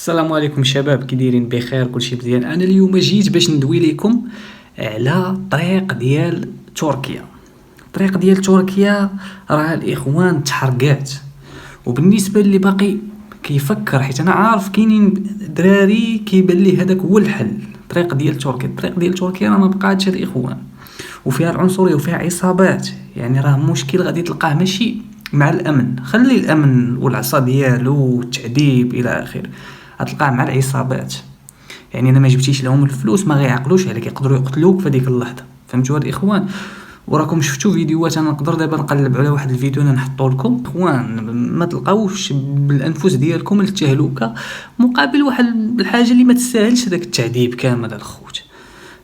السلام عليكم شباب، كي دايرين؟ بخير؟ كلشي مزيان. انا اليوم جيت باش ندوي لكم على طريق ديال تركيا. الطريق ديال تركيا راه الاخوان تحرقات، وبالنسبه اللي باقي كيفكر، حيت انا عارف كاينين دراري كيبان لي هذاك هو الحل. الطريق ديال تركيا، الطريق ديال تركيا راه ما بقاتش الاخوان، وفيها العنصريه وفيها عصابات. يعني راه مشكل غادي تلقاه ماشي مع الامن، خلي الامن والعصا ديالو والتعذيب الى اخره، غتلقاه مع العصابات. يعني انا ما جبتيش لهم الفلوس ما غيعقلوش عليك، يقدروا يقتلوك في ديك اللحظه. فهمتوا الاخوان؟ وراكم شفتوا فيديوهات، انا نقدر دابا نقلب على واحد الفيديو انا نحطو لكم. اخوان ما تلقاوش بالانفس ديالكم التهلكه مقابل واحد الحاجه اللي ما تستاهلش داك التعذيب كامل الخوت.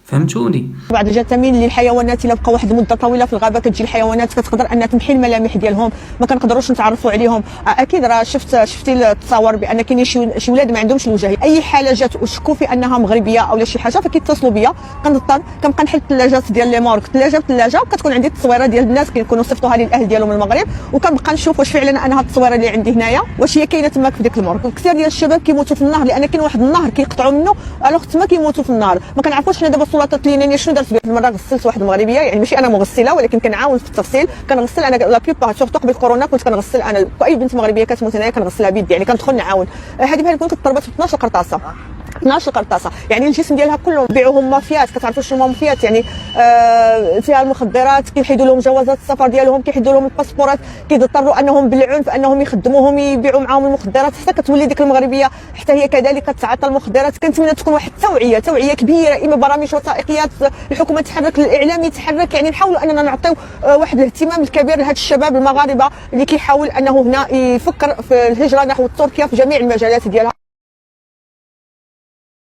فهمتوني؟ بعد جثامين للحيوانات الا بقى واحد المده طويله في الغابه كتجي الحيوانات كتقدر انها تمحي الملامح ديالهم، ما كنقدروش نتعرفوا عليهم. اكيد راه شفتي التصاور بان كاينين شي ولاد ما عندهمش الوجه. اي حاله جات وشكوا في انها مغربيه او شي حاجه فكيتصلوا بيا، كنضطر كنبقى نحل الثلاجات ديال لي مورك، ثلاجه وكتكون عندي التصويره ديال الناس كيكونوا صيفطوها للاهل ديالهم من المغرب، وكنبقى نشوف واش فعلا انا هاد التصويره اللي عندي هنايا واش هي كاينه تماك في ديك المورك. كثير ديال الشباب كيموتوا في النهر لان كاين واحد النهر كيقطعوا منه، الوغ تما كيموتوا في النهر. ما كنعرفوش حنا دابا السلطات اليونانيه شنو دارت بها. المره غسلت واحد المغربيه، يعني ماشي انا مغسله ولكن كنعاون في التغسيل، كنغسل انا لا بيبار سورتو قبل كورونا كنت كنغسل انا اي بنت مغربيه كتموت هنايا كنغسلها بيدي، يعني كندخل نعاون. هذه بحال كنت ضربت في 12 قرطاسه، 12 قرطاسه، يعني الجسم ديالها كله بيعوهم مافيات. كتعرفوا شنو مافيات؟ يعني فيها المخدرات، كيحيدوا لهم جوازات السفر ديالهم، كيحيدوا لهم الباسبورات، كيضطروا انهم بالعنف انهم يخدموهم يبيعوا معاهم المخدرات، حتى كتولي ديك المغربيه حتى هي كذلك كتعاطى المخدرات. كنتمنى تكون واحد توعيه كبيره، اما برامج وثائقيات، الحكومه تحرك، الاعلام يتحرك، يعني نحاولوا اننا نعطيو واحد الاهتمام الكبير لهاد الشباب المغاربه اللي كيحاول انه هنا يفكر في الهجره نحو تركيا في جميع المجالات ديالها.